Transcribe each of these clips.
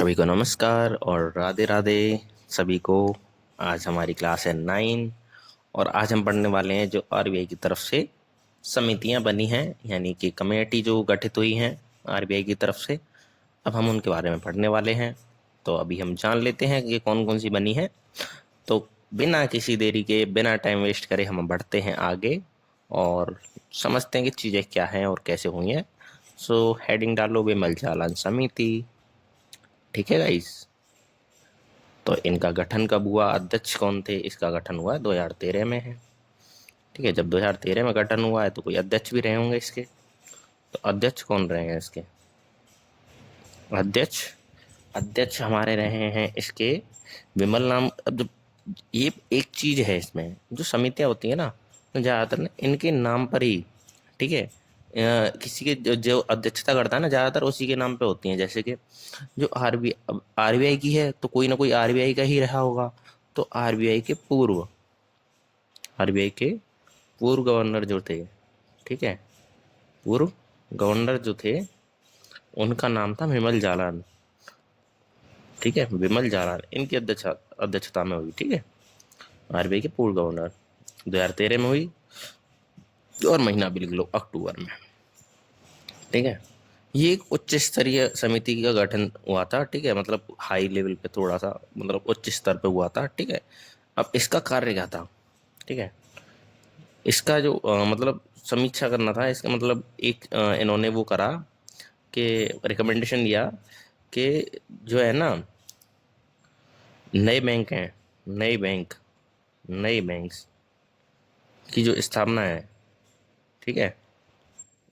सभी को नमस्कार और राधे राधे सभी को। आज हमारी क्लास है 9 और आज हम पढ़ने वाले हैं जो आरबीआई की तरफ से समितियां बनी हैं, यानी कि कमेटी जो गठित हुई हैं आरबीआई की तरफ से। अब हम उनके बारे में पढ़ने वाले हैं, तो अभी हम जान लेते हैं कि कौन कौन सी बनी है। तो बिना किसी देरी के, बिना टाइम वेस्ट करे हम बढ़ते हैं आगे और समझते हैं कि चीज़ें क्या हैं और कैसे हुई हैं। सो हेडिंग डालो विमल जालान समिति। ठीक है गाइस। तो इनका गठन कब हुआ, अध्यक्ष कौन थे, इसका गठन हुआ 2013 में है। ठीक है, जब 2013 में गठन हुआ है तो कोई अध्यक्ष भी रहे होंगे इसके। तो अध्यक्ष कौन रहे हैं इसके? अध्यक्ष अध्यक्ष हमारे रहे हैं इसके विमल नाम। अब जब ये एक चीज है इसमें, जो समितियां होती है ना, तो ज़्यादातर ना इनके नाम पर ही, ठीक है, किसी के जो अध्यक्षता करता है ना, ज़्यादातर उसी के नाम पे होती हैं। जैसे कि जो आरबीआई की है तो कोई ना कोई आरबीआई का ही रहा होगा। तो आरबीआई के पूर्व गवर्नर जो थे, ठीक है, पूर्व गवर्नर जो थे उनका नाम था विमल जालान। ठीक है, विमल जालान इनकी अध्यक्षता में हुई। ठीक है, आरबीआई के पूर्व गवर्नर 2013 में हुई और महीना भी लिख लो अक्टूबर में। ठीक है, ये एक उच्च स्तरीय समिति का गठन हुआ था। ठीक है, मतलब हाई लेवल पे, थोड़ा सा मतलब उच्च स्तर पे हुआ था। ठीक है, अब इसका कार्य क्या था? ठीक है, इसका जो मतलब समीक्षा करना था, इसका मतलब एक इन्होंने वो करा कि रिकमेंडेशन दिया कि जो है ना, नए बैंक हैं, नए बैंक नए बैंक्स की जो स्थापना है, ठीक है,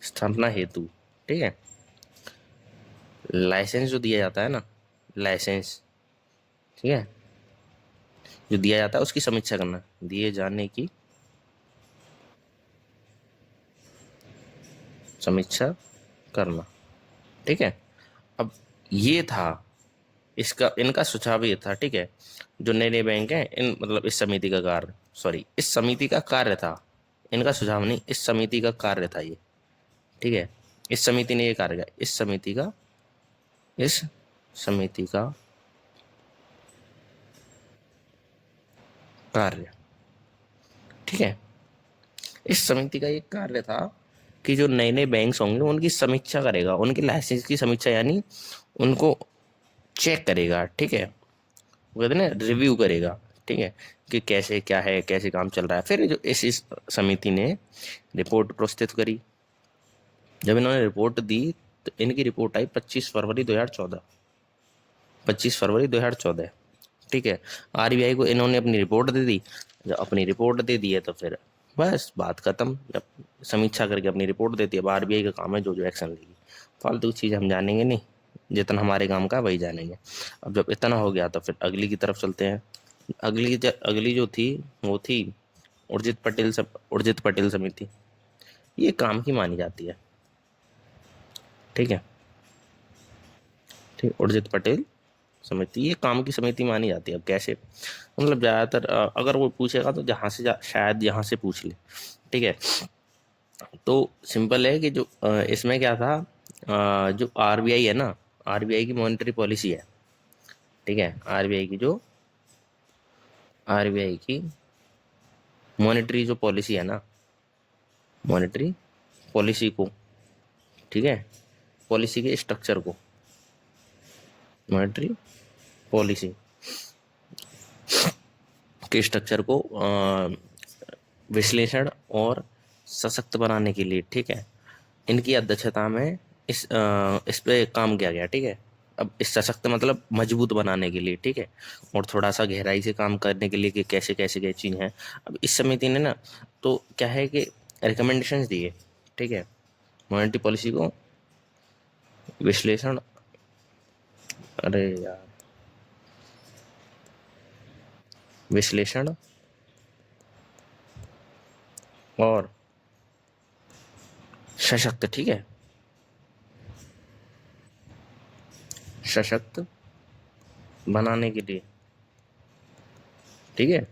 स्थापना हेतु, ठीक है, लाइसेंस जो दिया जाता है ना, लाइसेंस, ठीक है, जो दिया जाता है उसकी समीक्षा करना, दिए जाने की समीक्षा करना। ठीक है, अब ये था इसका, इनका सुझाव ये था। ठीक है, जो नए नए बैंक हैं, इन मतलब इस समिति का कार्य, सॉरी, इस समिति का कार्य था, इनका सुझाव नहीं, इस समिति का कार्य था ये। ठीक है, इस समिति ने ये कार्य किया, इस समिति का कार्य। ठीक है, इस समिति का ये कार्य था कि जो नए नए बैंक्स होंगे उनकी समीक्षा करेगा, उनके लाइसेंस की समीक्षा, यानी उनको चेक करेगा। ठीक है, वो कहते हैं ना, रिव्यू करेगा। ठीक है, कि कैसे क्या है, कैसे काम चल रहा है। फिर जो इस समिति ने रिपोर्ट प्रस्तुत करी। जब इन्होंने रिपोर्ट दी तो इनकी रिपोर्ट आई 25 फरवरी 2014। ठीक है, आरबीआई को इन्होंने अपनी रिपोर्ट दे दी। जब अपनी रिपोर्ट दे दी है तो फिर बस बात खत्म। जब समीक्षा करके अपनी रिपोर्ट देती है, अब आरबीआई का काम है जो जो एक्शन लेगी। फालतू चीज़ हम जानेंगे नहीं, जितना हमारे काम का वही जानेंगे। अब जब इतना हो गया तो फिर अगली की तरफ चलते हैं। अगली जो थी वो थी उर्जित पटेल समिति। ये काम की मानी जाती है। ठीक है, ठीक, उर्जित पटेल समिति ये काम की समिति मानी जाती है। अब कैसे, मतलब ज़्यादातर अगर वो पूछेगा तो शायद यहाँ से पूछ ले। ठीक है, तो सिंपल है कि जो इसमें क्या था, जो आरबीआई है ना, आरबीआई की मॉनेटरी पॉलिसी है। ठीक है, आरबीआई की मॉनेटरी जो पॉलिसी है ना, मॉनेटरी पॉलिसी को, ठीक है, पॉलिसी के स्ट्रक्चर को, मॉनेटरी पॉलिसी के स्ट्रक्चर को विश्लेषण और सशक्त बनाने के लिए, ठीक है, इनकी अध्यक्षता में इस पे काम किया गया। ठीक है, अब इस सशक्त मतलब मजबूत बनाने के लिए, ठीक है, और थोड़ा सा गहराई से काम करने के लिए कि कैसे कैसे क्या चीज़ है। अब इस समिति ने ना, तो क्या है कि रिकमेंडेशंस दिए। ठीक है, मॉनेटरी पॉलिसी को विश्लेषण, अरे यार, विश्लेषण और सशक्त, ठीक है, सशक्त बनाने के लिए। ठीक है,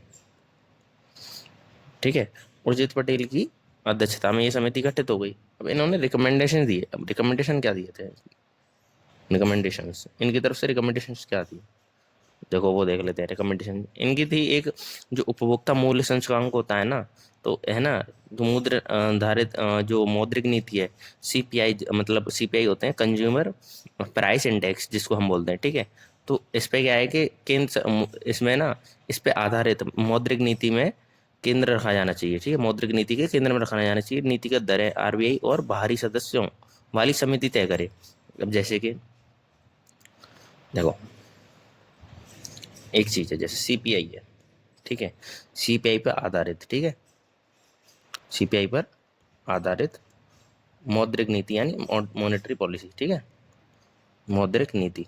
ठीक है, उर्जित पटेल की अध्यक्षता में ये समिति गठित हो गई। अब इन्होंने रिकमेंडेशन दिए। अब रिकमेंडेशन क्या दिए थे? रिकमेंडेशंस, इनकी तरफ से रिकमेंडेशंस क्या थी? देखो वो देख लेते हैं। रिकमेंडेशन इनकी थी एक, जो उपभोक्ता मूल्य सूचकांक होता है ना, तो है ना, जो मुद्रा धारित जो मौद्रिक नीति है, सीपीआई, मतलब सीपीआई होते हैं कंज्यूमर प्राइस इंडेक्स जिसको हम बोलते हैं, ठीक है। तो इस पे क्या है कि इसमें ना, इस पे आधारित मौद्रिक नीति में केंद्र रखा जाना चाहिए, ठीक है। मौद्रिक नीति के केंद्र में रखा जाना चाहिए। नीतिगत दरें आरबीआई और बाहरी सदस्यों वाली समिति तय करे। अब जैसे कि देखो, एक चीज है जैसे सीपीआई है, ठीक है, सीपीआई पर आधारित, ठीक है, सीपीआई पर आधारित मौद्रिक नीति यानी मॉनेटरी पॉलिसी, ठीक है, मौद्रिक नीति,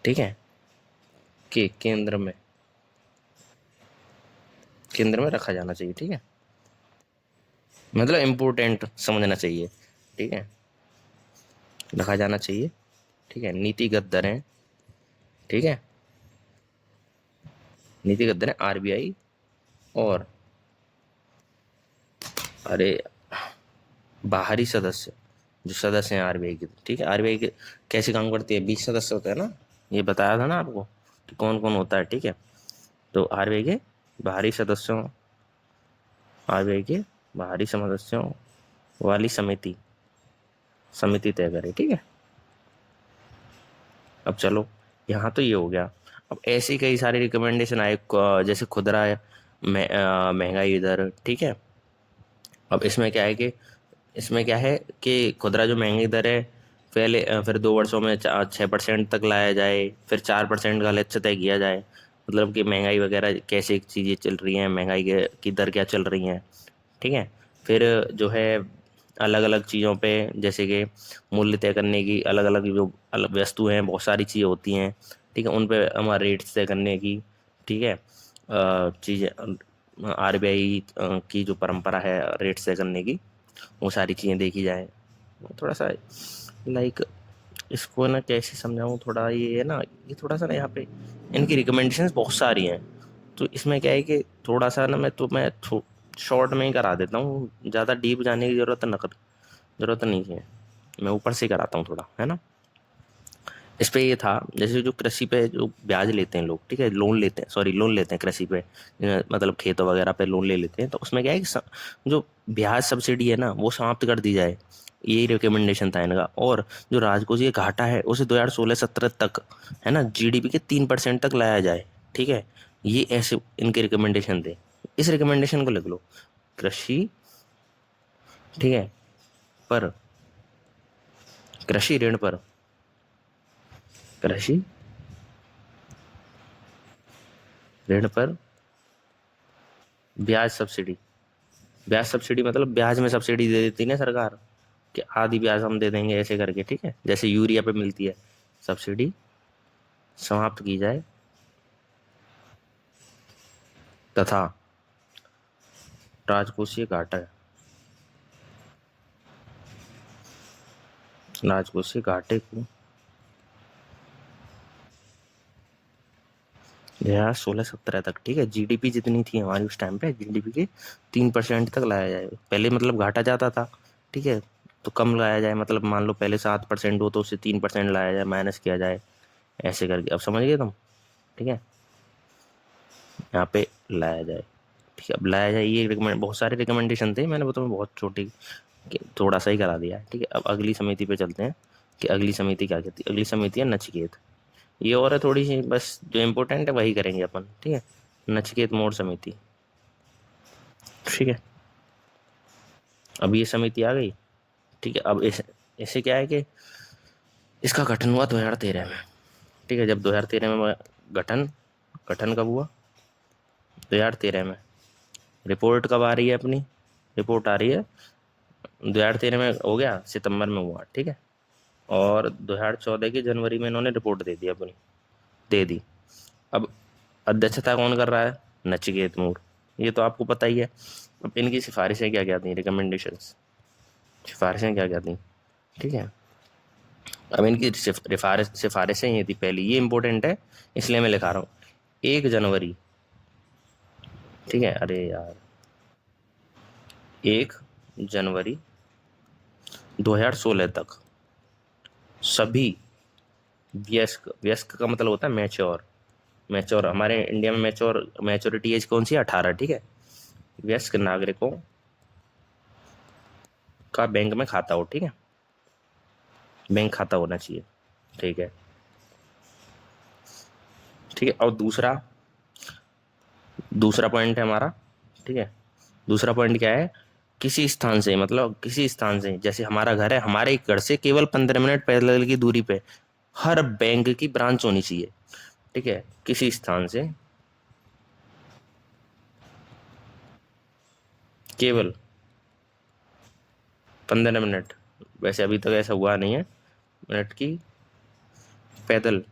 ठीक है, के केंद्र में रखा जाना चाहिए, ठीक है, मतलब इम्पोर्टेंट समझना चाहिए, ठीक है, रखा जाना चाहिए, ठीक है। नीतिगत दरें, ठीक है, नीतिगत दरें आरबीआई और, अरे, बाहरी सदस्य, जो सदस्य हैं आरबीआई के, ठीक है। आरबीआई के कैसे काम करती है, 20 सदस्य होते हैं ना, ये बताया था ना आपको कि कौन कौन होता है, ठीक है। तो आरबीआई के बाहरी सदस्यों, आरबीआई के बाहरी सदस्यों वाली समिति समिति तय करे, ठीक है। अब चलो, यहाँ तो ये हो गया। अब ऐसी कई सारी रिकमेंडेशन आए, जैसे खुदरा महंगाई दर, ठीक है। अब इसमें क्या है कि, इसमें क्या है कि खुदरा जो महंगी दर है, पहले फिर 2 वर्षों में 6% तक लाया जाए, फिर 4% का लक्ष्य तय किया जाए। मतलब कि महंगाई वगैरह कैसे चीज़ें चल रही हैं, महंगाई की दर क्या चल रही हैं, ठीक है। फिर जो है अलग अलग चीज़ों पे, जैसे कि मूल्य तय करने की अलग अलग जो अलग वस्तु हैं, बहुत सारी चीज़ें होती हैं, ठीक है, उन पे हमारे रेट तय करने की, ठीक है, चीज़ें आरबीआई की जो परंपरा है रेट तय करने की, वो सारी चीज़ें देखी जाए। थोड़ा सा लाइक, इसको ना कैसे समझाऊँ, थोड़ा ये है ना, ये थोड़ा सा ना यहाँ पे इनकी रिकमेंडेशंस बहुत सारी हैं। तो इसमें क्या है कि थोड़ा सा ना, मैं शॉर्ट में ही करा देता हूँ, ज़्यादा डीप जाने की ज़रूरत नहीं है। मैं ऊपर से ही कराता हूँ थोड़ा, है ना। इस पे ये था, जैसे जो कृषि पे जो ब्याज लेते हैं लोग, ठीक है, लोन लेते हैं कृषि पे, मतलब खेतों वगैरह पे लोन ले लेते हैं, तो उसमें क्या है कि जो ब्याज सब्सिडी है ना, वो समाप्त कर दी जाए। यही रिकमेंडेशन था इनका। और जो राजकोषीय घाटा है उसे 2016-17 तक, है ना, जीडीपी के 3% तक लाया जाए, ठीक है। ये ऐसे इनके रिकमेंडेशन थे। इस रिकमेंडेशन को लिख लो, कृषि, ठीक है, पर कृषि ऋण पर, कृषि ऋण पर ब्याज सब्सिडी। ब्याज सब्सिडी मतलब ब्याज में सब्सिडी दे देती ना सरकार, कि आधी ब्याज हम दे देंगे ऐसे करके, ठीक है, जैसे यूरिया पे मिलती है, सब्सिडी समाप्त की जाए। तथा राजकोषीय घाटा, राजकोषीय घाटे को 2016-17 तक, ठीक है, जीडीपी जितनी थी हमारी उस टाइम पे, जीडीपी के 3% तक लाया जाए। पहले मतलब घाटा जाता था, ठीक है, तो कम लाया जाए, मतलब मान लो पहले 7% हो तो उससे 3% लाया जाए, माइनस किया जाए, ऐसे करके। अब समझ गए तुम, ठीक है, यहाँ पे लाया जाए, ठीक है। अब लाया जाए, ये रिकमेंड, बहुत सारे रिकमेंडेशन थे, मैंने वो तुम्हें बहुत छोटी थोड़ा सा ही करा दिया है, ठीक है। अब अगली समिति पे चलते हैं कि अगली समिति क्या कहती है। अगली समिति है नचिकेत। ये और है थोड़ी सी, बस जो इम्पोर्टेंट है वही करेंगे अपन, ठीक है। नचिकेत मोड़ समिति, ठीक है। अब ये समिति आ गई, ठीक है। अब इसे क्या है कि इसका गठन हुआ 2013 में, ठीक है। जब 2013 में गठन गठन कब हुआ, 2013 में। रिपोर्ट कब आ रही है अपनी, रिपोर्ट आ रही है 2013 में, हो गया सितंबर में हुआ, ठीक है। और 2014 की जनवरी में इन्होंने रिपोर्ट दे दी अपनी, दे दी। अब अध्यक्षता कौन कर रहा है, नचिकेत मूर, ये तो आपको पता ही है। अब इनकी सिफारिशें क्या क्या थी, रिकमेंडेशंस, सिफारिशें क्या क्या थी, ठीक है। अब इनकी सिफारिशें ये थी, पहली ये इंपॉर्टेंट है इसलिए मैं लिखा रहा हूँ, 1 जनवरी, ठीक है, अरे यार, 1 जनवरी 2016 तक, सभी वयस्क, वयस्क का मतलब होता है मैच्योर, मैच्योर हमारे इंडिया में मैच्योर, मैच्योरिटी एज कौन सी है? 18, ठीक है। वयस्क नागरिकों का बैंक में खाता हो, ठीक है, बैंक खाता होना चाहिए, ठीक है, ठीक है। और दूसरा, दूसरा पॉइंट है हमारा, ठीक है, दूसरा पॉइंट क्या है? किसी स्थान से, मतलब किसी स्थान से, जैसे हमारा घर है, हमारे घर से केवल 15 मिनट पैदल की दूरी पे हर बैंक की ब्रांच होनी चाहिए, ठीक है, किसी स्थान से केवल 15 मिनट, वैसे अभी तक ऐसा हुआ नहीं है, मिनट की पैदल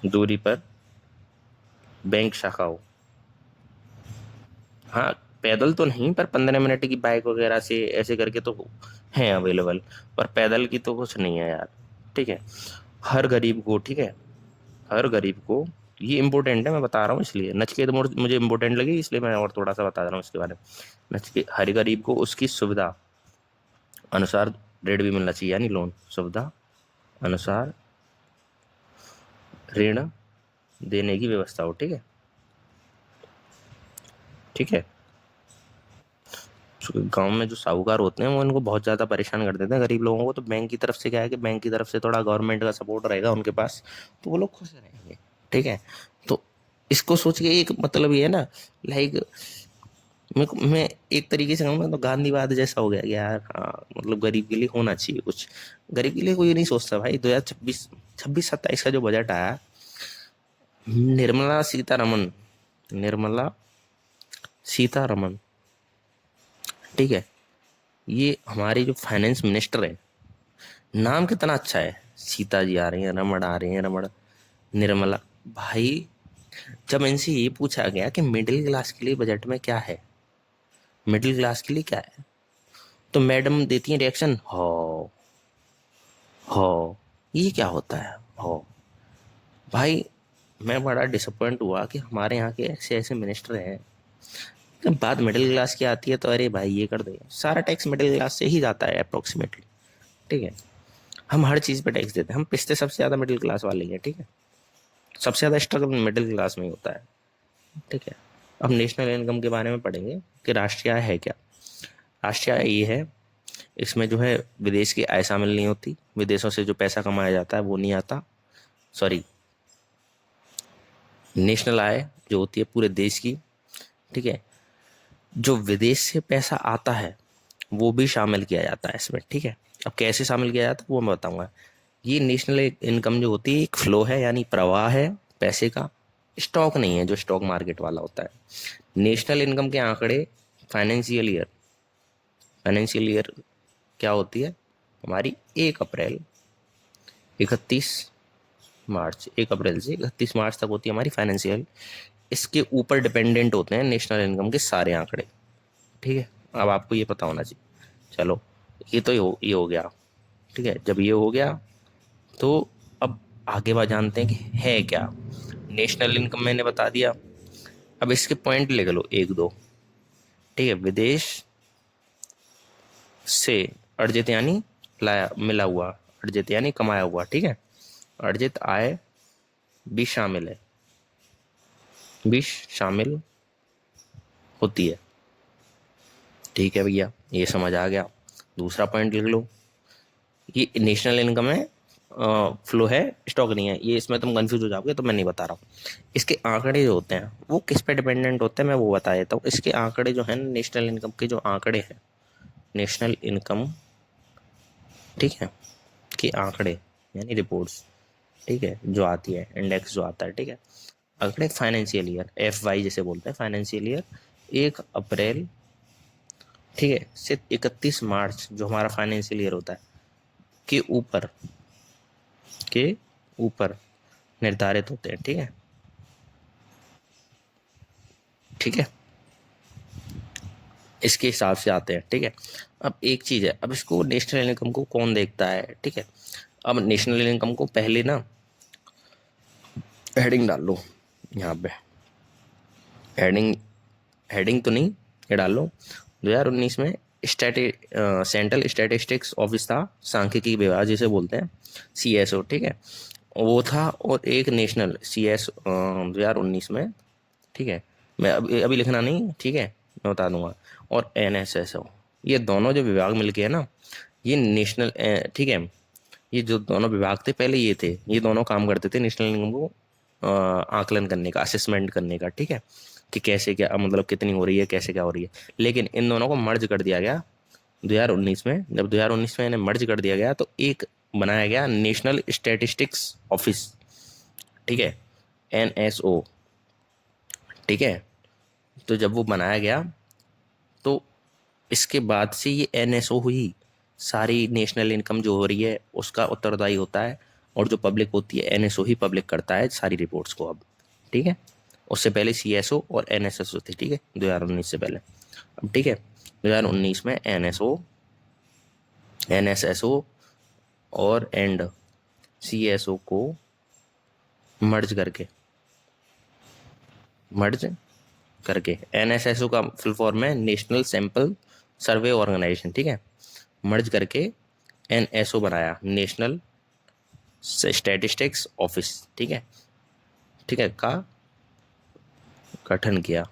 दूरी पर बैंक शाखा हो। हाँ, पैदल तो नहीं, पर 15 मिनट की बाइक वगैरह से ऐसे करके तो है अवेलेबल, पर पैदल की तो कुछ नहीं है यार, ठीक है। हर गरीब को, ठीक है, हर गरीब को, ये इंपॉर्टेंट है, मैं बता रहा हूँ इसलिए, नचकेत मुझे इंपॉर्टेंट लगी इसलिए मैं और थोड़ा सा बता रहा हूँ इसके बारे में। नचकेत, हर गरीब को उसकी सुविधा अनुसार ऋण भी मिलना चाहिए, यानी लोन, सुविधा अनुसार ऋण देने की व्यवस्था हो, ठीक है, ठीक है। गांव में जो साहूकार होते हैं वो इनको बहुत ज़्यादा परेशान कर देते हैं गरीब लोगों को, तो बैंक की तरफ से क्या है कि बैंक की तरफ से थोड़ा गवर्नमेंट का सपोर्ट रहेगा उनके पास, तो वो लोग खुश रहेंगे, ठीक है। तो इसको सोच के एक मतलब ये है ना, लाइक मैं एक तरीके से कहूँगा तो गांधीवाद जैसा हो गया कि यार हाँ, मतलब गरीब के लिए होना चाहिए कुछ, गरीब के लिए कोई नहीं सोचता भाई। 2026, 26-27 का जो बजट आया, निर्मला सीतारमन, निर्मला सीतारमन, ठीक है, ये हमारे जो फाइनेंस मिनिस्टर है, नाम कितना अच्छा है, सीता जी आ रही हैं, रमण आ रही हैं, रमण, निर्मला, भाई जब इनसे ये पूछा गया कि मिडिल क्लास के लिए बजट में क्या है, मिडिल क्लास के लिए क्या है, तो मैडम देती हैं रिएक्शन, हो, ये क्या होता है हो। भाई मैं बड़ा डिसअपॉइंट हुआ कि हमारे यहाँ के ऐसे ऐसे मिनिस्टर हैं, जब बात मिडिल क्लास की आती है तो अरे भाई ये कर दो, सारा टैक्स मिडिल क्लास से ही जाता है अप्रोक्सीमेटली, ठीक है। हम हर चीज़ पे टैक्स देते हैं, हम पिसते सबसे ज़्यादा मिडिल क्लास वाले ही हैं, ठीक है, सबसे ज़्यादा स्ट्रगल मिडिल क्लास में ही होता है, ठीक है। अब नेशनल इनकम के बारे में पढ़ेंगे कि राष्ट्रीय आय है क्या। राष्ट्रीय आय ये है, इसमें जो है विदेश की आय शामिल नहीं होती, विदेशों से जो पैसा कमाया जाता है वो नहीं आता, सॉरी, नेशनल आय जो होती है पूरे देश की, ठीक है, जो विदेश से पैसा आता है वो भी शामिल किया जाता है इसमें, ठीक है। अब कैसे शामिल किया जाता है वो मैं बताऊंगा। ये नेशनल इनकम जो होती है एक फ्लो है, यानी प्रवाह है पैसे का, स्टॉक नहीं है जो स्टॉक मार्केट वाला होता है। नेशनल इनकम के आंकड़े फाइनेंशियल ईयर, फाइनेंशियल ईयर क्या होती है हमारी, 1 अप्रैल 31 मार्च, 1 अप्रैल से 31 मार्च तक होती है हमारी फाइनेंशियल, इसके ऊपर डिपेंडेंट होते हैं नेशनल इनकम के सारे आंकड़े, ठीक है। अब आपको ये पता होना चाहिए। चलो, ये हो गया, ठीक है। जब ये हो गया तो अब आगे बात जानते हैं कि है क्या। नेशनल इनकम मैंने बता दिया, अब इसके पॉइंट लिख लो एक दो, ठीक है। विदेश से अर्जित यानी लाया, मिला हुआ, अर्जित यानी कमाया हुआ, ठीक है, अर्जित आय भी शामिल है, भी शामिल होती है, ठीक है भैया, ये समझ आ गया। दूसरा पॉइंट लिख लो, ये नेशनल इनकम है, फ्लो है, स्टॉक नहीं है, ये इसमें तुम कंफ्यूज हो जाओगे तो मैं नहीं बता रहा हूँ। इसके आंकड़े जो होते हैं वो किस पे डिपेंडेंट होते हैं मैं वो बता देता हूँ। इसके आंकड़े जो है नेशनल इनकम के जो आंकड़े हैं, नेशनल इनकम, ठीक है, के आंकड़े यानी रिपोर्ट्स, ठीक है, जो आती है इंडेक्स जो आता है, ठीक है, आंकड़े फाइनेंशियल ईयर, FY जिसे बोलते हैं फाइनेंशियल ईयर, 1 अप्रैल, ठीक है, से 31 मार्च जो हमारा फाइनेंशियल ईयर होता है के ऊपर, के ऊपर निर्धारित होते हैं, ठीक है, ठीक है, इसके हिसाब से आते हैं, ठीक है। अब एक चीज़ है, अब इसको नेशनल इनकम को कौन देखता है, ठीक है। अब नेशनल इनकम को पहले ना हेडिंग डाल लो यहाँ पे, हेडिंग, हेडिंग तो नहीं, ये डाल लो 2019 में सेंट्रल स्टैटिस्टिक्स ऑफिस था, सांख्यिकी विभाग जिसे बोलते हैं, CSO, ठीक है, वो था। और एक नेशनल CS 2019 में, ठीक है, मैं अभी अभी लिखना नहीं, ठीक है, मैं बता दूंगा। और NSSO, ये दोनों जो विभाग मिलके है ना, ये नेशनल, ठीक है, ये जो दोनों विभाग थे पहले, ये दोनों काम करते थे नेशनल इनकम को आकलन करने का, असेसमेंट करने का, ठीक है, कि कैसे क्या, मतलब कितनी हो रही है, कैसे क्या हो रही है। लेकिन इन दोनों को मर्ज कर दिया गया 2019 में। जब 2019 में इन्हें मर्ज कर दिया गया तो एक बनाया गया नेशनल स्टैटिस्टिक्स ऑफिस, ठीक है, NSO, ठीक है। तो जब वो बनाया गया तो इसके बाद से ये NSO हुई, सारी नेशनल इनकम जो हो रही है उसका उत्तरदायी होता है। और जो पब्लिक होती है, NSO ही पब्लिक करता है सारी रिपोर्ट्स को अब, ठीक है। उससे पहले CSO और NSSO थी, ठीक है, 2019 से पहले। अब ठीक है, 2019 में NSO, NSSO और CSO को मर्ज करके NSSO का फुल फॉर्म है नेशनल सैंपल सर्वे ऑर्गेनाइजेशन, ठीक है, मर्ज करके NSO बनाया, नेशनल स्टैटिस्टिक्स ऑफिस, ठीक है, ठीक है, का गठन किया,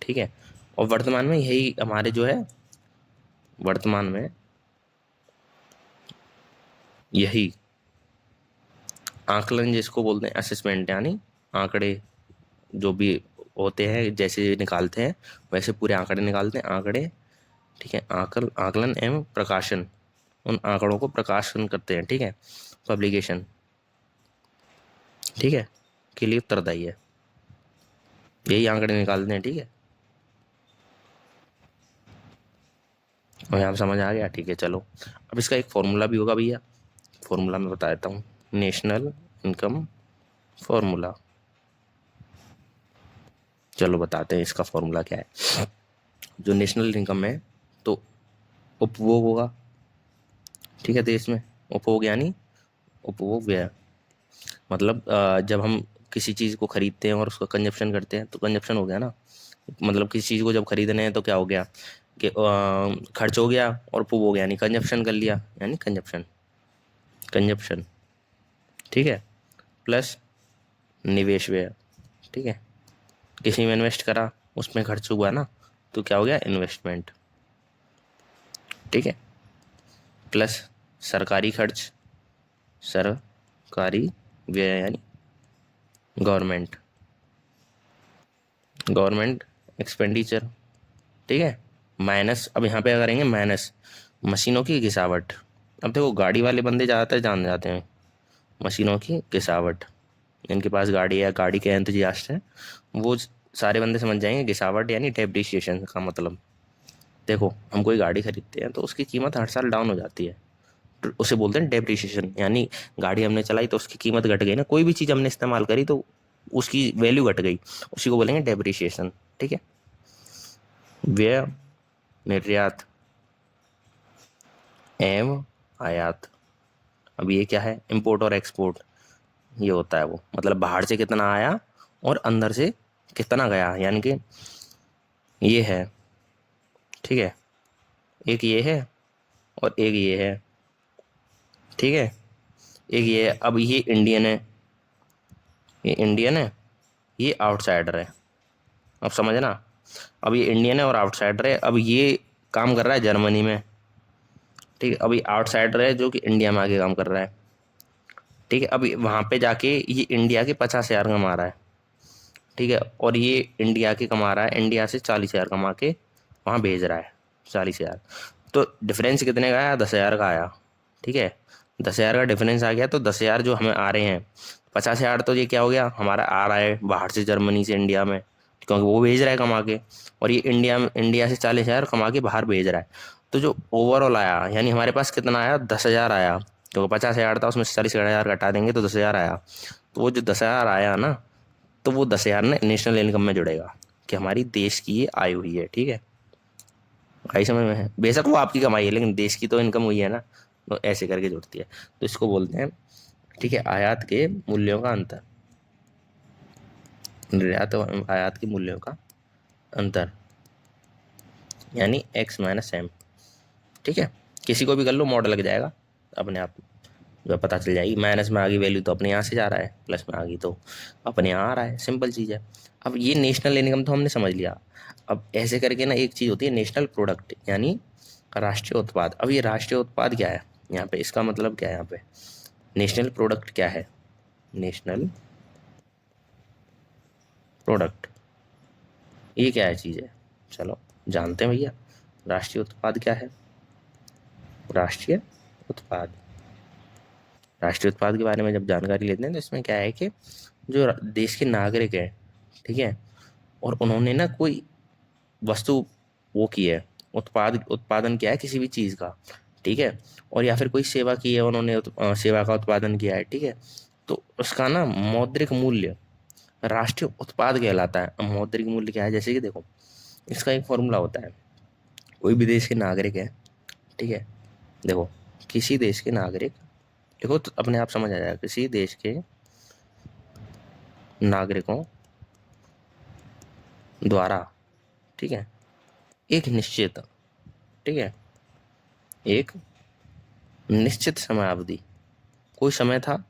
ठीक है। और वर्तमान में यही हमारे जो है, वर्तमान में यही आकलन जिसको बोलते हैं, असेसमेंट, यानी आंकड़े जो भी होते हैं, जैसे निकालते हैं वैसे पूरे आंकड़े निकालते हैं, आंकड़े, ठीक है, आकलन एवं प्रकाशन, उन आंकड़ों को प्रकाशन करते हैं, ठीक है, पब्लिकेशन, ठीक है, के लिए उत्तरदायी है, यही आंकड़े निकालते हैं, ठीक है। और यहाँ पे समझ आ गया, ठीक है, चलो। अब इसका एक फॉर्मूला भी होगा भैया, फॉर्मूला मैं बता देता हूँ, नेशनल इनकम फॉर्मूला, चलो बताते हैं इसका फॉर्मूला क्या है। जो नेशनल इनकम है, तो उपभोग होगा, ठीक है, देश में उपभोग यानी उपभोग व्यय, मतलब जब हम किसी चीज़ को खरीदते हैं और उसका कंजप्शन करते हैं तो कंजप्शन हो गया ना, मतलब किसी चीज़ को जब खरीदने हैं तो क्या हो गया कि खर्च हो गया, और उपभोग यानी कंजप्शन कर लिया, यानी कंजप्शन, कंजप्शन, ठीक है, प्लस निवेश व्यय, ठीक है, किसी में इन्वेस्ट करा, उसमें खर्च हुआ ना, तो क्या हो गया, इन्वेस्टमेंट, ठीक है, प्लस सरकारी खर्च, सरकारी व्यय यानी गवर्नमेंट, गवर्नमेंट एक्सपेंडिचर, ठीक है, माइनस, अब यहाँ पे क्या करेंगे, माइनस मशीनों की घिसावट। अब देखो गाड़ी वाले बंदे ज़्यादातर जान जाते हैं मशीनों की घिसावट, जिनके पास गाड़ी है, गाड़ी के एंथुजियास्ट हैं, वो सारे बंदे समझ जाएंगे घिसावट यानी डेप्रिसिएशन का मतलब। देखो हम कोई गाड़ी खरीदते हैं तो उसकी कीमत हर साल डाउन हो जाती है, तो उसे बोलते हैं डेप्रिसिएशन, यानी गाड़ी हमने चलाई तो उसकी कीमत घट गई ना, कोई भी चीज़ हमने इस्तेमाल करी तो उसकी वैल्यू घट गई, उसी को बोलेंगे डेप्रिसिएशन, ठीक है। व्यय, निर्यात एवं आयात, अब ये क्या है, इंपोर्ट और एक्सपोर्ट, ये होता है वो, मतलब बाहर से कितना आया और अंदर से कितना गया, यानी कि ये है, ठीक है, एक ये है और एक ये है, ठीक है, एक ये है। अब ये इंडियन है, ये इंडियन है, ये आउटसाइडर है, अब समझना, अब ये इंडियन है और आउटसाइडर है, अब ये काम कर रहा है जर्मनी में, ठीक है, अभी आउटसाइडर है जो कि इंडिया में आके काम कर रहा है, ठीक है, अभी वहाँ पे जाके ये इंडिया के 50,000 कमा रहा है, ठीक है, और ये इंडिया के कमा रहा है, इंडिया से 40,000 कमा के वहाँ भेज रहा है, 40,000, तो डिफरेंस कितने का आया, 10,000 का आया, ठीक है, 10,000 का डिफरेंस आ गया, तो 10,000 जो हमें आ रहे हैं, 50,000 तो ये क्या हो गया, हमारा आ रहा है बाहर से, जर्मनी से इंडिया में, क्योंकि वो भेज रहा है कमा के, और ये इंडिया से 40,000 कमा के बाहर भेज रहा है, तो जो ओवरऑल आया, यानी हमारे पास कितना आया, 10,000 आया, क्योंकि 50,000 था उसमें से 40,000 घटा देंगे तो 10,000 आया, तो वो जो 10,000 आया ना, तो वो 10,000 ने नेशनल इनकम में जुड़ेगा, कि हमारी देश की ये आई हुई है, ठीक है, आई समझ में है, बेशक वो आपकी कमाई है लेकिन देश की तो इनकम हुई है ना, तो ऐसे करके जुड़ती है, तो इसको बोलते हैं, ठीक है, आयात के मूल्यों का अंतर, निर्यात और आयात के मूल्यों का अंतर, यानी X माइनस M, ठीक है, किसी को भी कर लो मॉडल लग जाएगा अपने आप, जो है पता चल जाएगी। माइनस में आ गई वैल्यू तो अपने यहाँ से जा रहा है, प्लस में आ गई तो अपने यहाँ आ रहा है, सिंपल चीज़ है। अब ये नेशनल इनकम तो हमने समझ लिया। अब ऐसे करके ना एक चीज़ होती है नेशनल प्रोडक्ट, यानी राष्ट्रीय उत्पाद। अब ये राष्ट्रीय उत्पाद क्या है यहाँ पे, इसका मतलब क्या है यहाँ पे, नेशनल प्रोडक्ट क्या है, नेशनल प्रोडक्ट ये क्या है चीज़ है, चलो जानते हैं भैया। राष्ट्रीय उत्पाद क्या है, राष्ट्रीय उत्पाद, राष्ट्रीय उत्पाद के बारे में जब जानकारी लेते हैं तो इसमें क्या है कि जो देश के नागरिक हैं, ठीक है, और उन्होंने ना कोई वस्तु वो की है, उत्पादन किया है किसी भी चीज़ का, ठीक है, और या फिर कोई सेवा की है उन्होंने, सेवा का उत्पादन किया है, ठीक है, तो उसका ना मौद्रिक मूल्य राष्ट्रीय उत्पाद कहलाता है। अब मौद्रिक मूल्य क्या है, जैसे कि देखो इसका एक फॉर्मूला होता है, कोई भी देश के नागरिक है, ठीक है, देखो किसी देश के नागरिक, देखो तो अपने आप समझ आ जाएगा, किसी देश के नागरिकों द्वारा, ठीक है, एक निश्चित, ठीक है, एक निश्चित समयावधि, कोई समय था,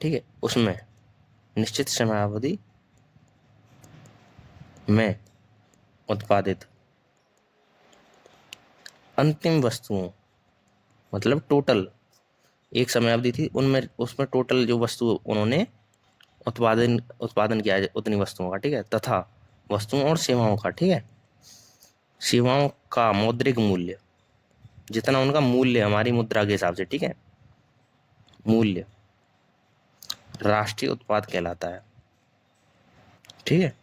ठीक है, उसमें निश्चित समयावधि में उत्पादित अंतिम वस्तुओं, मतलब टोटल एक समयावधि थी उनमें, उसमें टोटल जो वस्तु उन्होंने उत्पादन उत्पादन किया है उतनी वस्तुओं का, ठीक है, तथा वस्तुओं और सेवाओं का, ठीक है, सेवाओं का मौद्रिक मूल्य, जितना उनका मूल्य हमारी मुद्रा के हिसाब से, ठीक है, मूल्य राष्ट्रीय उत्पाद कहलाता है, ठीक है।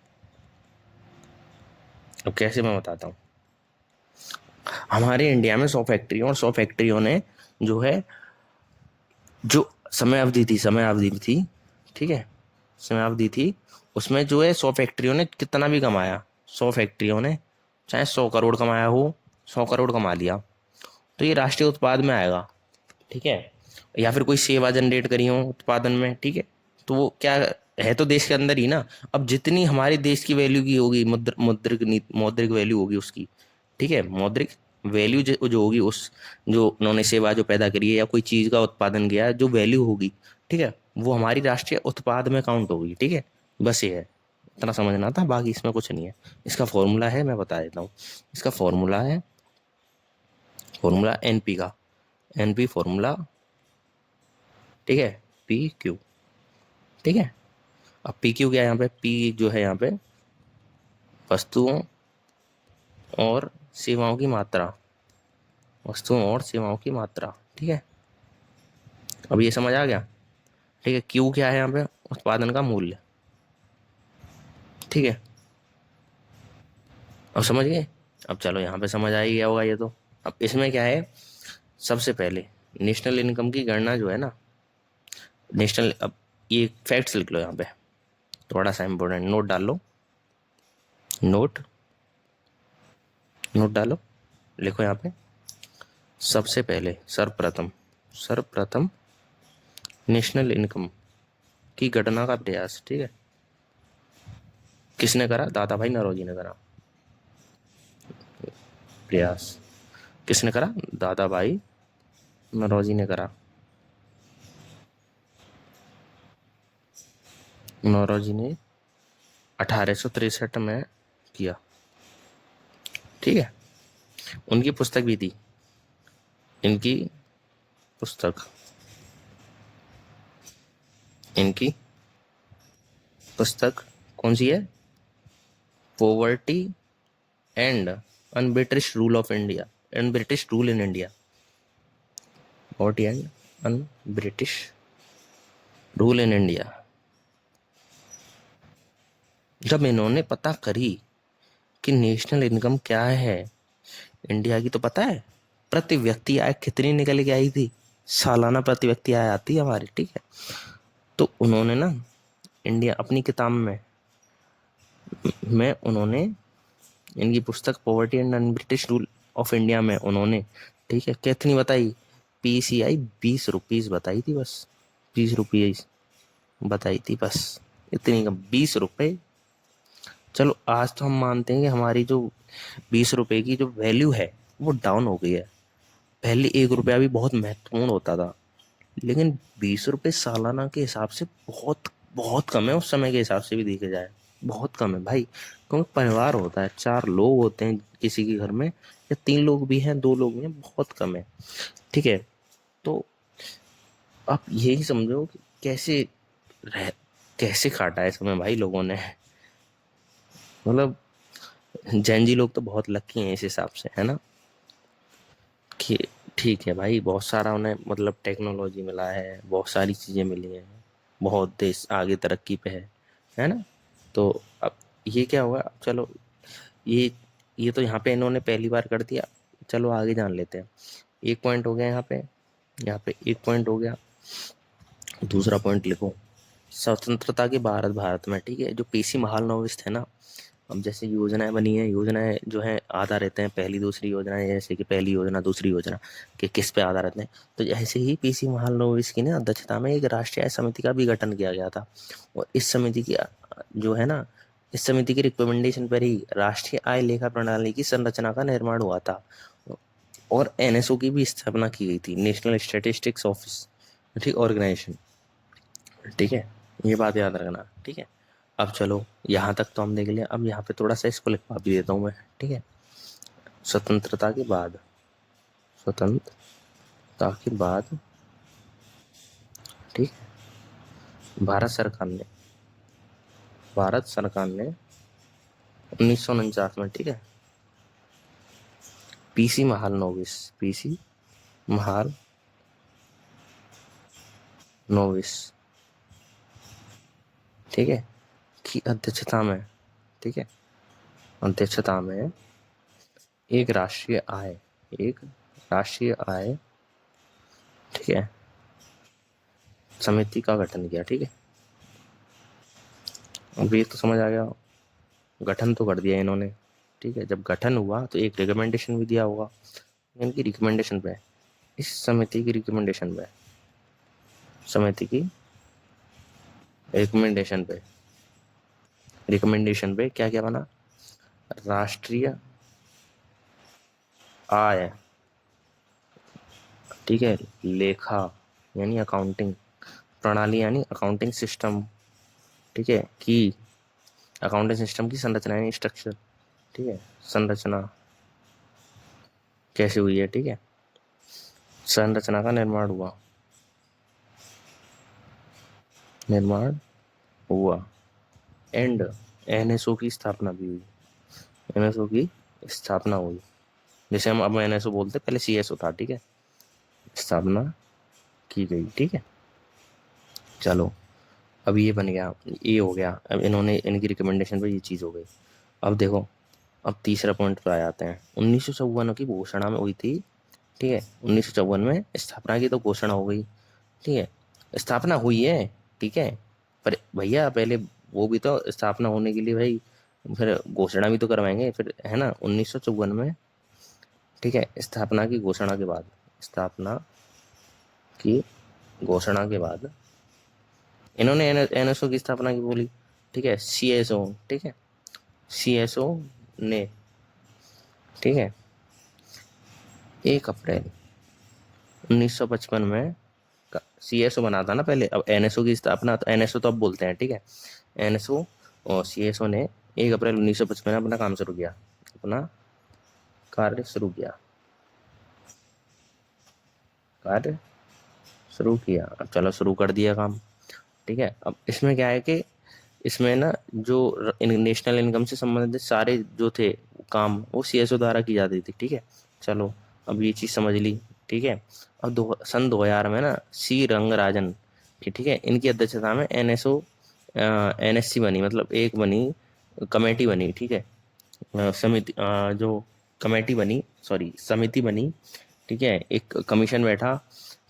अब कैसे मैं बताता हूँ, हमारे इंडिया में 100 फैक्ट्रियों और 100 फैक्ट्रियों ने जो है, जो समय अवधि थी, ठीक है, समय अवधि थी, उसमें जो है 100 फैक्ट्रियों ने कितना भी कमाया, 100 फैक्ट्रियों ने चाहे 100 करोड़ कमाया हो, 100 करोड़ कमा लिया, तो ये राष्ट्रीय उत्पाद में आएगा, ठीक है। या फिर कोई सेवा जनरेट करी हो उत्पादन में, ठीक है, तो वो क्या है, तो देश के अंदर ही ना। अब जितनी हमारे देश की वैल्यू की होगी, मौद्रिक वैल्यू होगी उसकी, ठीक है, मौद्रिक वैल्यू जो होगी उस, जो उन्होंने सेवा जो पैदा करी है या कोई चीज़ का उत्पादन किया है, जो वैल्यू होगी, ठीक है, वो हमारी राष्ट्रीय उत्पाद में काउंट होगी, ठीक है। बस ये है, इतना समझना था, बाकी इसमें कुछ नहीं है। इसका फॉर्मूला है, मैं बता देता हूँ। इसका फॉर्मूला है, फॉर्मूला एनपी का, एनपी फॉर्मूला, ठीक है, पी क्यू, ठीक है। अब पी क्यू क्या है यहाँ पे, पी जो है यहाँ पे वस्तुओं और सेवाओं की मात्रा, वस्तुओं और सेवाओं की मात्रा, ठीक है। अब ये समझ आ गया, ठीक है। क्यू क्या है यहाँ पे, उत्पादन का मूल्य, ठीक है। अब समझ गए, अब चलो यहाँ पे समझ आ ही गया होगा ये तो। अब इसमें क्या है, सबसे पहले नेशनल इनकम की गणना जो है ना, नेशनल, अब ये फैक्ट्स लिख लो यहाँ पे, थोड़ा सा इंपॉर्टेंट, नोट डाल लो, नोट नोट डालो, लिखो यहाँ पे, सबसे पहले सर्वप्रथम, सर्वप्रथम नेशनल इनकम की गणना का प्रयास, ठीक है, किसने करा, दादा भाई नौरोजी ने करा, प्रयास किसने करा, दादा भाई नौरोजी ने करा, नौरोजी ने 1863 में किया, ठीक है। उनकी पुस्तक भी थी, इनकी पुस्तक, इनकी पुस्तक कौन सी है, poverty and un British rule of India, and British rule in India, poverty and un British rule in India. जब इन्होंने पता करी कि नेशनल इनकम क्या है इंडिया की, तो पता है प्रति व्यक्ति आय कितनी निकल के आई थी, सालाना प्रति व्यक्ति आय आती है हमारी, ठीक है। तो उन्होंने ना इंडिया अपनी किताब में उन्होंने, इनकी पुस्तक poverty and un British rule of India में उन्होंने, ठीक है, कितनी बताई, पीसीआई 20 रुपीज बताई थी, बस 20 रुपीज बताई थी, बस इतनी का 20 रुपए। चलो आज तो हम मानते हैं कि हमारी जो 20 रुपए की जो वैल्यू है वो डाउन हो गई है, पहले 1 रुपया भी बहुत महत्वपूर्ण होता था, लेकिन 20 रुपये सालाना के हिसाब से बहुत बहुत कम है, उस समय के हिसाब से भी देखे जाए बहुत कम है भाई। क्योंकि परिवार होता है, 4 लोग होते हैं किसी के घर में, या 3 लोग भी हैं, 2 लोग भी हैं, बहुत कम है। ठीक है, तो आप यही समझो कि रह कैसे काटा है समय भाई लोगों ने। मतलब जैन जी लोग तो बहुत लकी हैं इस हिसाब से, है ना, कि ठीक है भाई, बहुत सारा उन्हें मतलब टेक्नोलॉजी मिला है, बहुत सारी चीज़ें मिली हैं, बहुत देश आगे तरक्की पे है ना। तो अब ये क्या हुआ, अब चलो, ये ये तो यहाँ पे इन्होंने पहली बार कर दिया, चलो आगे जान लेते हैं। एक पॉइंट हो गया यहाँ पे एक पॉइंट हो गया। दूसरा पॉइंट लिखो, स्वतंत्रता के भारत में, ठीक है, जो पीसी महालनोबिस थे ना, अब जैसे योजनाएं बनी हैं, योजनाएं जो है आधारित हैं, पहली दूसरी योजनाएं, जैसे कि पहली योजना दूसरी योजना के किस पे आधारित हैं, तो ऐसे ही पीसी महालनोबिस की ना अध्यक्षता में एक राष्ट्रीय आय समिति का भी गठन किया गया था। और इस समिति की जो है ना, इस समिति की रिकमेंडेशन पर ही राष्ट्रीय आय लेखा प्रणाली की संरचना का निर्माण हुआ था, और एनएसओ की भी स्थापना की गई थी, नेशनल स्टैटिस्टिक्स ऑफिस, ठीक, ऑर्गेनाइजेशन। ठीक है, ये बात याद रखना, ठीक है। अब चलो, यहाँ तक तो हम देख लिया, अब यहाँ पे थोड़ा सा इसको लिखवा भी देता हूँ मैं, ठीक है। स्वतंत्रता के बाद, स्वतंत्रता के बाद, ठीक है, भारत सरकार ने 1949 में, ठीक है, PC Mahalanobis, PC Mahal novice, ठीक है, की अध्यक्षता में, ठीक है, अध्यक्षता में एक राष्ट्रीय आय, एक राष्ट्रीय आय, ठीक है, समिति का गठन किया। ठीक है, अब ये तो समझ आ गया, गठन तो कर दिया इन्होंने। ठीक है, जब गठन हुआ तो एक रिकमेंडेशन भी दिया होगा, इनकी रिकमेंडेशन पे, इस समिति की रिकमेंडेशन पे, समिति की रिकमेंडेशन पे, रिकमेंडेशन पे क्या क्या बना, राष्ट्रीय आय, ठीक है, लेखा यानी अकाउंटिंग प्रणाली, यानी अकाउंटिंग सिस्टम, ठीक है, की अकाउंटिंग सिस्टम की संरचना यानी स्ट्रक्चर, ठीक है, संरचना कैसे हुई है, ठीक है, संरचना का निर्माण हुआ, निर्माण हुआ, एंड एनएसओ की स्थापना भी हुई, एनएसओ की स्थापना हुई, जैसे हम अब एनएसओ बोलते, पहले सीएसओ था, ठीक है, स्थापना की गई। ठीक है, चलो, अब ये बन गया, ये हो गया, अब इन्होंने इनकी रिकमेंडेशन पे ये चीज़ हो गई। अब देखो, अब तीसरा पॉइंट पे आ जाते हैं, 1954 की घोषणा में हुई थी, ठीक है, 1954 में स्थापना की तो घोषणा हो गई, ठीक है, स्थापना हुई है, ठीक है, पर भैया पहले वो भी तो स्थापना होने के लिए भाई फिर घोषणा भी तो करवाएंगे फिर, है ना। 1954 में, ठीक है, स्थापना की घोषणा के बाद, स्थापना की घोषणा के बाद इन्होंने एनएसओ की स्थापना की बोली, ठीक है, सीएसओ, ठीक है, सीएसओ ने, ठीक है, 1 अप्रैल 1955 में सीएसओ बना था ना पहले, अब एनएसओ की स्थापना, तो एनएसओ तो अब बोलते हैं, ठीक है, एनएसओ और सीएसओ ने 1 अप्रैल 1955 में अपना काम शुरू किया, अपना कार्य शुरू किया, कार्य शुरू किया। अब चलो, शुरू कर दिया काम, ठीक है। अब इसमें क्या है कि इसमें ना जो नेशनल इनकम से संबंधित सारे जो थे काम, वो सीएसओ द्वारा की जाती थी, ठीक है। चलो, अब ये चीज़ समझ ली, ठीक है। अब सन 2000 में ना सी रंगराजन की, ठीक है, इनकी अध्यक्षता में एनएसओ एनएससी बनी, मतलब एक बनी, कमेटी बनी, ठीक है, समिति, जो कमेटी बनी, सॉरी समिति बनी, ठीक है, एक कमीशन बैठा,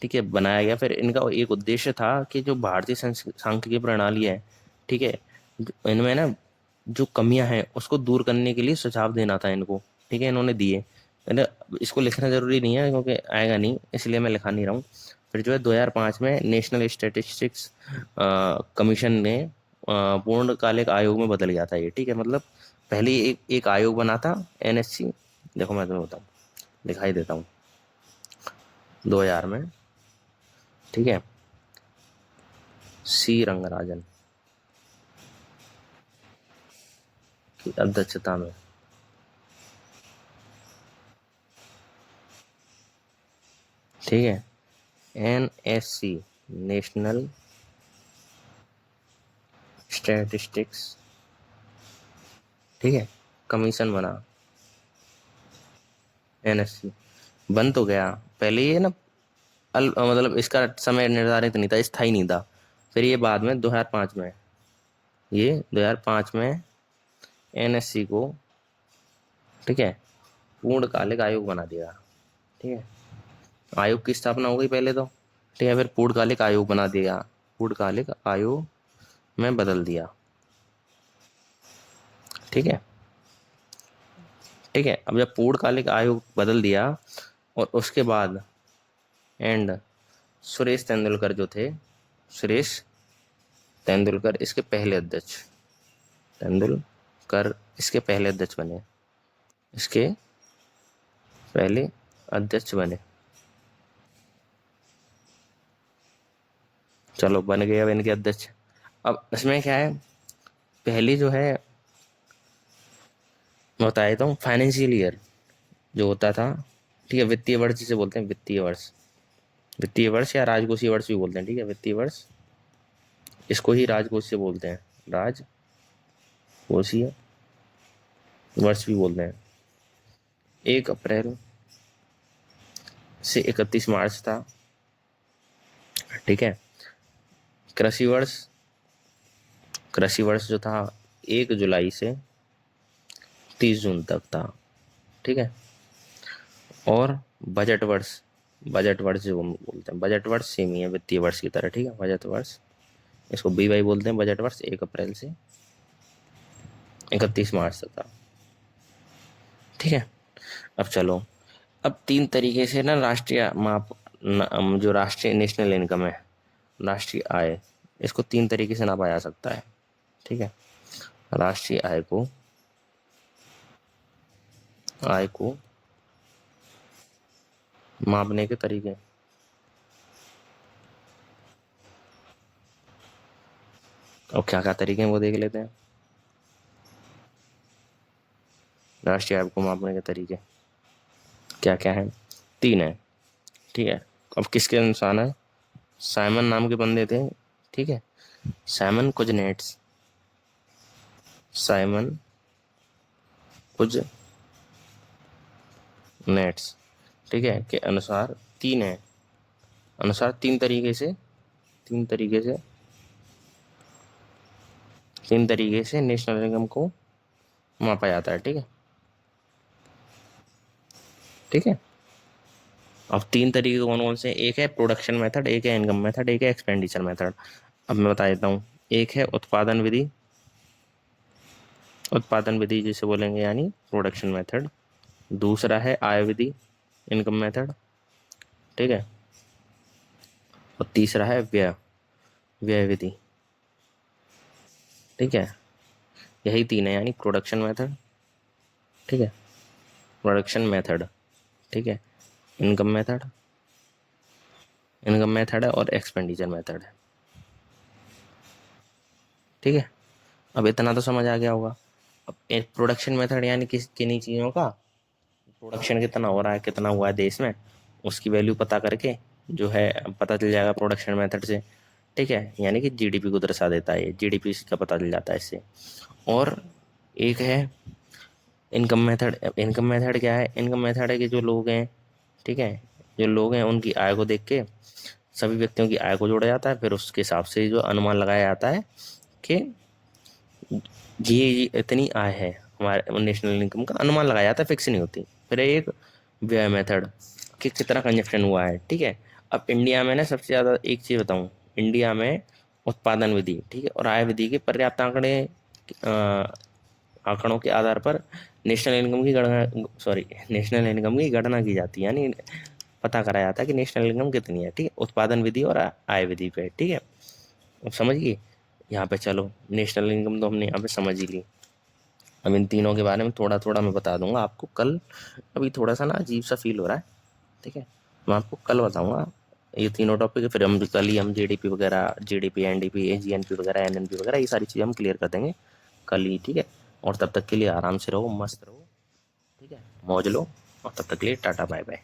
ठीक है, बनाया गया। फिर इनका एक उद्देश्य था कि जो भारतीय सांख्यिकी प्रणाली है, ठीक है, इनमें ना जो कमियां हैं उसको दूर करने के लिए सुझाव देना था इनको, ठीक है, इन्होंने दिए। मैंने, इसको लिखना जरूरी नहीं है क्योंकि आएगा नहीं, इसलिए मैं लिखा नहीं रहा हूँ। फिर जो है 2005 में नेशनल स्टैटिस्टिक्स कमीशन ने पूर्णकालिक आयोग में बदल गया था ये, ठीक है, मतलब पहले एक आयोग बना था एनएससी, देखो मैं तुम्हें बताऊँ, दिखाई देता हूँ, 2000 में, ठीक है, सी रंगराजन की अध्यक्षता में, ठीक है, एनएससी, नेशनल स्टैटिस्टिक्स, ठीक है, कमीशन बना। एनएससी बन तो गया पहले, ये ना मतलब इसका समय निर्धारित नहीं था, स्थायी नहीं था। फिर ये बाद में 2005 में, ये 2005 में एनएससी को, ठीक है, पूर्णकालिक आयोग बना दिया। ठीक है, आयोग की स्थापना हो गई पहले तो, ठीक है, फिर पूर्णकालिक आयोग बना दिया, पूर्णकालिक आयोग में बदल दिया। ठीक है, ठीक है, अब जब पूर्णकालिक आयोग बदल दिया और उसके बाद एंड सुरेश तेंदुलकर जो थे, सुरेश तेंदुलकर इसके पहले अध्यक्ष, तेंदुलकर इसके पहले अध्यक्ष बने, इसके पहले अध्यक्ष बने। चलो बन गए अब इनके अध्यक्ष। अब इसमें क्या है, पहली जो है मैं बता देता हूँ, फाइनेंशियल ईयर जो होता था, ठीक है, वित्तीय वर्ष जिसे बोलते हैं, वित्तीय वर्ष, वित्तीय वर्ष या राजकोषीय वर्ष भी बोलते हैं, ठीक है, वित्तीय वर्ष, इसको ही राजकोषीय बोलते हैं, राजकोषीय वर्ष भी बोलते हैं। 1 अप्रैल से 31 मार्च था, ठीक है। कृषि वर्ष, कृषि वर्ष जो था 1 जुलाई से 30 जून तक था, ठीक है। और बजट वर्ष, बजट वर्ष जो हम बोलते हैं, बजट वर्ष सेम ही है वित्तीय वर्ष की तरह, ठीक है, बजट वर्ष, इसको बीवाई बोलते हैं, बजट वर्ष 1 अप्रैल से 31 मार्च तक था, ठीक है। अब चलो, अब 3 तरीके से ना राष्ट्रीय माप जो राष्ट्रीय नेशनल इनकम है, राष्ट्रीय आय, इसको 3 तरीके से नापा जा सकता है, ठीक है। राष्ट्रीय आय को, आय को मापने के तरीके, और क्या क्या तरीके हैं वो देख लेते हैं। राष्ट्रीय आय को मापने के तरीके क्या क्या है, 3 है, ठीक है। अब किसके अनुसार है, साइमन नाम के बंदे थे, ठीक है, साइमन कुजनेट्स, साइमन कुजनेट्स, ठीक है, के अनुसार 3 है, अनुसार 3 तरीके से, 3 तरीके से, 3 तरीके से नेशनल इनकम को मापा जाता है, ठीक है, ठीक है। अब 3 तरीके कौन कौन से, एक है प्रोडक्शन मेथड, एक है इनकम मेथड, एक है एक्सपेंडिचर मेथड। अब मैं बता देता हूँ, एक है उत्पादन विधि, उत्पादन विधि जिसे बोलेंगे यानी प्रोडक्शन मेथड, दूसरा है आय विधि, इनकम मेथड, ठीक है, और तीसरा है व्यय, व्यय विधि, ठीक है। यही 3 है, यानी प्रोडक्शन मेथड, ठीक है, प्रोडक्शन मेथड, ठीक है, इनकम मेथड, इनकम मेथड है, और एक्सपेंडिचर मेथड है, ठीक है। अब इतना तो समझ आ गया होगा। अब एक प्रोडक्शन मेथड यानी किन्हीं चीज़ों का प्रोडक्शन कितना हो रहा है, कितना हुआ है देश में, उसकी वैल्यू पता करके जो है पता चल जाएगा प्रोडक्शन मेथड से, ठीक है, यानी कि जीडीपी को दर्शा देता है, जीडीपी का पता चल जाता है इससे। और एक है इनकम मेथड, इनकम मेथड क्या है, इनकम मेथड है कि जो लोग हैं, ठीक है, जो लोग हैं उनकी आय को देख के सभी व्यक्तियों की आय को जोड़ा जाता है, फिर उसके हिसाब से जो अनुमान लगाया जाता है कि ये इतनी आय है, हमारे नेशनल इनकम का अनुमान लगाया जाता है, फिक्स नहीं होती। फिर एक व्यय मेथड कि कितना कंजप्शन हुआ है, ठीक है। अब इंडिया में ना सबसे ज़्यादा एक चीज़ बताऊँ, इंडिया में उत्पादन विधि, ठीक है, और आय विधि के पर्याप्त आंकड़े, आंकड़ों के आधार पर नेशनल इनकम की गणना, सॉरी, नेशनल इनकम की गणना की जाती है, यानी पता करा जाता है कि नेशनल इनकम कितनी है, ठीक है, उत्पादन विधि और आय विधि पे, ठीक है। अब समझिए यहाँ पे, चलो नेशनल इनकम तो हमने यहाँ पे समझ ही ली। अब इन तीनों के बारे में थोड़ा थोड़ा मैं बता दूंगा आपको कल, अभी थोड़ा सा ना अजीब सा फील हो रहा है, ठीक है, मैं आपको कल बताऊंगा ये तीनों टॉपिक। फिर हम कल ही हम जीडीपी वगैरह, जीडीपी, एनडीपी, जीएनपी वगैरह, एनएनपी वगैरह, ये सारी चीज़ें हम क्लियर कर देंगे कल ही, ठीक है। और तब तक के लिए आराम से रहो, मस्त रहो, ठीक है, मौज लो। और तब तक के लिए टाटा बाय बाय।